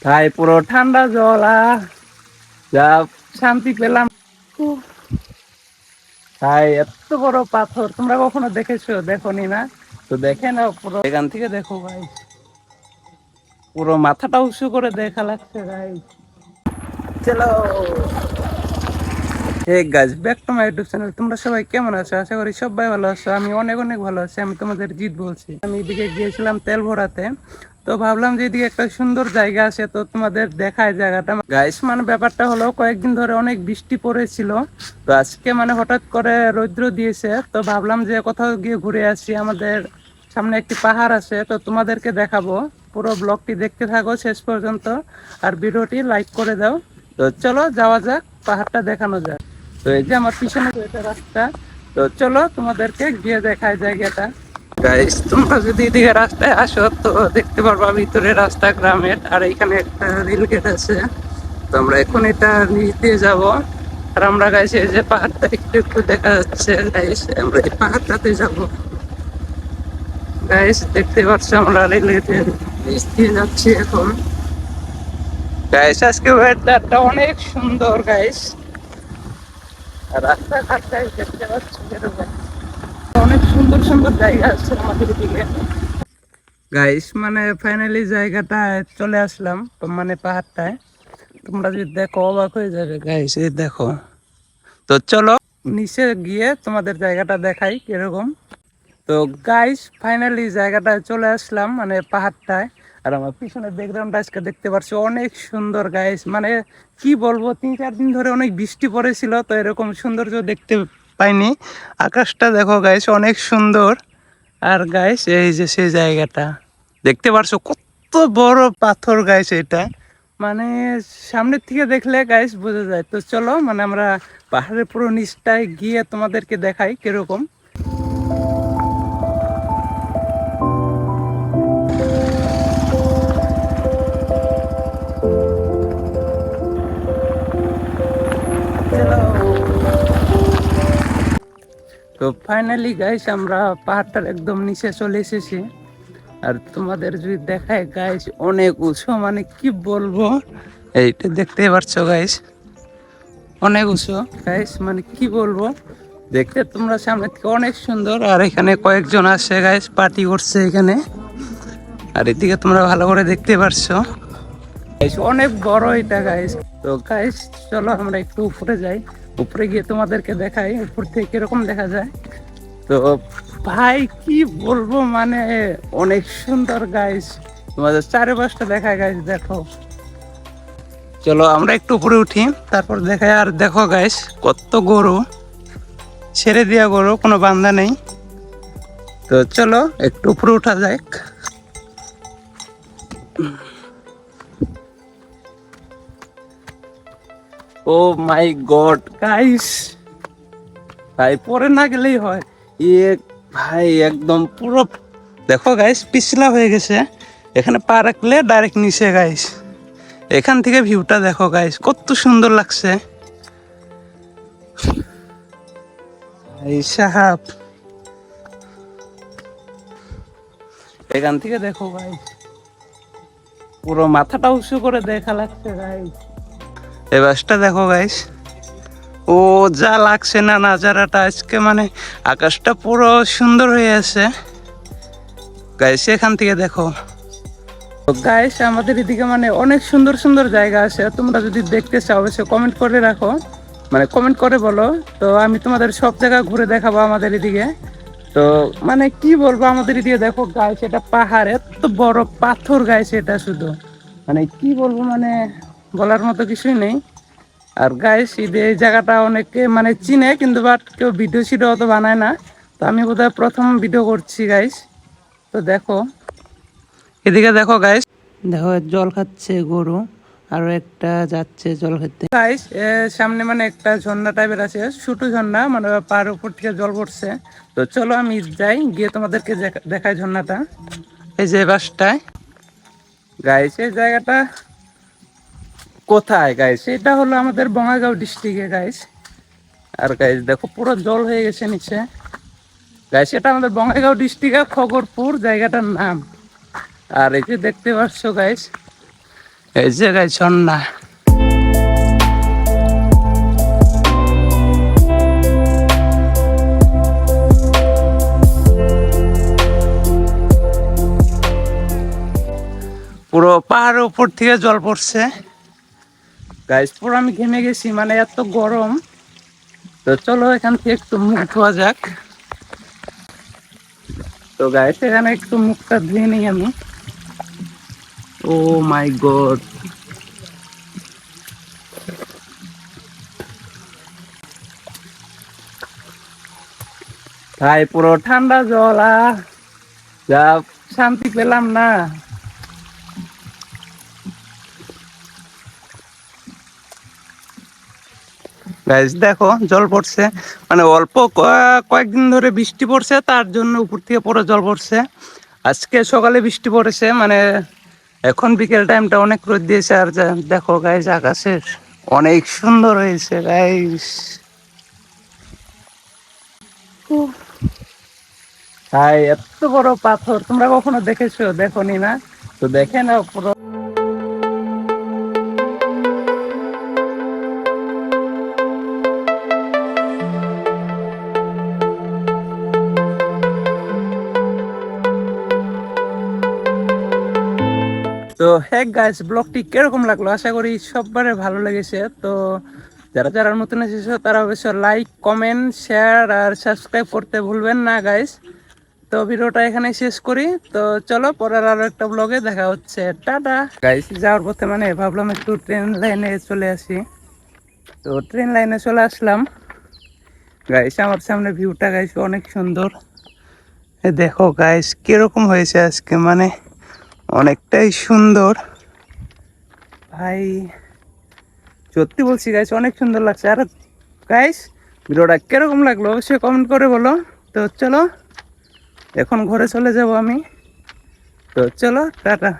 ভাই পুরো ঠান্ডা জল যা শান্তি পেলাম। উফ, ভাই এত বড় পাথর তোমরা কখনো দেখেছো? দেখোনি না? তো দেখে নাও, পুরো এখান থেকে দেখো ভাই, পুরো মাথাটা উঁচু করে দেখা লাগছে ভাই। চলো, hey guys, back to my YouTube channel. তোমরা সবাই কেমন আছো? আশা করি সবাই ভালো আছো। আমি অনেক অনেক ভালো আছি। আমি তোমাদের জিৎ বলছি। আমি এদিকে গিয়েছিলাম তেল ভরাতে, তো ভাবলাম যে এদিকে একটা সুন্দর জায়গা আছে, তো তোমাদের দেখায় জায়গাটা। গাইস মানে ব্যাপারটা হলো, কয়েকদিন ধরে অনেক বৃষ্টি পড়েছিল, তো আজকে মানে হঠাৎ করে রৌদ্র দিয়েছে, তো ভাবলাম যে কোথাও গিয়ে ঘুরে আসি। আমাদের সামনে একটি পাহাড় আছে, তো তোমাদেরকে দেখাবো। পুরো ব্লগটি দেখতে থাকো শেষ পর্যন্ত, আর ভিডিওটি লাইক করে দাও। তো চলো যাওয়া যাক, পাহাড়টা দেখানো যাক। তো এই যে আমার পিছনে একটা রাস্তা, তো চলো তোমাদেরকে গিয়ে দেখায় জায়গাটা। গাইস তোমরা যদি এদিকে রাস্তায় আসো, তো দেখতে পারবা ভিতরে রাস্তা গ্রামের, আর এখানে একটা রেল গেট আছে। তো আমরা এখন এটা নিচ দিয়ে যাবো। আর আমরা গাইস এই যে পাহাড়টা একটু একটু দেখা যাচ্ছে, গাইস আমরা এই পাহাড়টাতে যাবো। গাইস দেখতে পাচ্ছ আমরা রেল গেটের নিচ দিয়ে যাচ্ছি এখন। গাইস আজকে ওয়েদারটা অনেক সুন্দর গাইস, রাস্তাঘাটটাই দেখতে পাচ্ছি এরকম অনেক সুন্দর সুন্দর জায়গা আছে আমাদের দিকে। গাইস মানে ফাইনালি জায়গাটায় চলে আসলাম, মানে পাহাড়টায়। তোমরা যদি দেখো অবাক হয়ে যাবে গাইস, এই দেখো। তো চলো নিচে গিয়ে তোমাদের জায়গাটা দেখাই কিরকম। তো গাইস ফাইনালি জায়গাটায় চলে আসলাম, মানে পাহাড়টায়। আর আমার পিছনে ব্যাকগ্রাউন্ড আজকে দেখতে পাচ্ছি অনেক সুন্দর গাইস, মানে কি বলবো, 3-4 দিন ধরে অনেক বৃষ্টি পড়েছিল, তো এরকম সৌন্দর্য দেখতে পাইনি। আকাশটা দেখো গাইস অনেক সুন্দর। আর গাইস এই যে সেই জায়গাটা দেখতে পারছো, কত বড় পাথর গাইস এটা, মানে সামনের থেকে দেখলে গাইস বোঝা যায়। তো চলো মানে আমরা পাহাড়ের পুরো নিচটায় গিয়ে তোমাদেরকে দেখাই কিরকম। তো ফাইনালি গাইস আমরা পাহাড়টার একদম নিচে চলে এসেছি। আর তোমাদের যদি দেখায় গাইস অনেক উঁচু, মানে কি বলবো, এইটা দেখতে পাচ্ছ গাইস অনেক উঁচু গাইস, মানে কি বলবো, দেখতে তোমরা সামনে থেকে অনেক সুন্দর। আর এখানে কয়েকজন আসে গাইস, পার্টি করছে এখানে। আর এদিকে তোমরা ভালো করে দেখতে পারছো গাইস, অনেক বড় এটা গাইস। তো গাইস চলো আমরা একটু উপরে যাই, উপরে গিয়ে তোমাদেরকে দেখাই উপর থেকে কিরকম দেখা যায়। তো ভাই কি বলবো, মানে অনেক সুন্দর গাইস, তোমাদের চারিপাশটা দেখায় গাইস দেখো। চলো আমরা একটু উপরে উঠি, তারপর দেখাই। আর দেখো গাইস কত গরু, ছেড়ে দিয়া গরু, কোনো বান্ধা নেই। তো চলো একটু উপরে উঠা যাক। ও মাই গড গাইস, ভাই পরে না গেলেই হয়। ইয়ে ভাই একদম পুরো দেখো গাইস পিছলা হয়ে গেছে, এখানে পা রাখলে ডাইরেক্ট নিচে গাইস। এখান থেকে ভিউটা দেখো গাইস কত সুন্দর লাগছে। এই সাহাব এখান থেকে দেখো গাইস, পুরো মাথাটা উঁচু করে দেখা লাগছে গাইস। এই বাসটা দেখো গাইস, ও যা লাগছে না নাজারাটা আজকে, মানে আকাশটা পুরো সুন্দর হয়ে আছে গাইস। এখান থেকে দেখো গাইস আমাদের এদিকে মানে অনেক সুন্দর সুন্দর জায়গা আছে, তোমরা যদি দেখতে চাও অবশ্যই কমেন্ট করে রাখো, মানে কমেন্ট করে বলো। তো আমি তোমাদের সব জায়গা ঘুরে দেখাবো আমাদের এদিকে। তো মানে কি বলবো, আমাদের এদিকে দেখো গাইস, এটা পাহাড়, এত বড় পাথর গাইস, এটা শুধু মানে কি বলবো, মানে বলার মতো কিছুই নেই। আর গাইস এই জায়গাটা অনেকে মানে চিনে, কিন্তু বাট কেউ ভিডিও সিডিও অত বানায় না। তো আমি বোধহয় প্রথম ভিডিও করছি গাইস। তো দেখো এদিকে দেখো গাইস, দেখো জল খাচ্ছে গরু, আরো একটা যাচ্ছে জল খেতে গাইস। সামনে মানে একটা ঝর্ণা টাইপের আছে, ছোট ঝর্ণা, মানে পাহাড়ের উপর থেকে জল পড়ছে। তো চলো আমি যাই, গিয়ে তোমাদেরকে দেখাই ঝর্ণাটা। এই যে বাসটায় গাইস, এই জায়গাটা কোথায় গাইস, এটা হলো আমাদের বঙ্গাইগাঁও ডিস্ট্রিক্টে গাইস। আর গাইস দেখো পুরো জল হয়ে গেছে নিচে গাইস, এটা আমাদের বঙ্গাইগাঁও ডিস্ট্রিক্টের খগরপুর জায়গাটার নাম। আর এই যে দেখতে পাচ্ছ গাইস, এই জায়গায় ঝর্ণা। পুরো পাহাড়ের উপর থেকে জল পড়ছে গাইস, পুরো আমি ঘেমে গেছি, মানে এত গরম। তো চলো এখান থেকে একটু মুখ ধোয়া যাক। তো গাইস এখানে একটু মুখটা ধুয়ে নিই আমি। ও মাই গড, ভাই পুরো ঠান্ডা জল, যা শান্তি পেলাম না। গাইস দেখো জল পড়ছে, মানে অল্প কয়েকদিন ধরে বৃষ্টি পড়ছে, তার জন্য উপর থেকে পুরো জল পড়ছে। আজকে সকালে বৃষ্টি পড়েছে, মানে এখন বিকেল টাইমটা অনেক রোদ দিয়েছে। আর দেখো গাইস আকাশের অনেক সুন্দর হয়েছে গাইস। ভাই এত বড় পাথর তোমরা কখনো দেখেছো? দেখোনি না? তো দেখে না পুরো। তো হ্যাঁ গাইস, ব্লগটি কিরকম লাগলো? আশা করি সববারে ভালো লেগেছে। তো যারা যারা নতুন এসেছো তারা অবশ্যই লাইক, কমেন্ট, শেয়ার আর সাবস্ক্রাইব করতে ভুলবেন না গাইস। তো ভিডিওটা এখানে শেষ করি। তো চলো পরের আরো একটা ব্লগে দেখা হচ্ছে। Tata guys. যাওয়ার পথে মানে ভাবলাম একটু ট্রেন লাইনে চলে আসি। তো ট্রেন লাইনে চলে আসলাম গাইস। আমার সামনে ভিউটা গাইস অনেক সুন্দর। দেখো গাইস কিরকম হয়েছে আজকে, মানে অনেকটাই সুন্দর ভাই, সত্যি বলছি গাইস অনেক সুন্দর লাগছে। আর গাইস ভিডিওটা কিরকম লাগলো অবশ্যই কমেন্ট করে বলো। তো চলো এখন ঘরে চলে যাব আমি। তো চলো টাটা।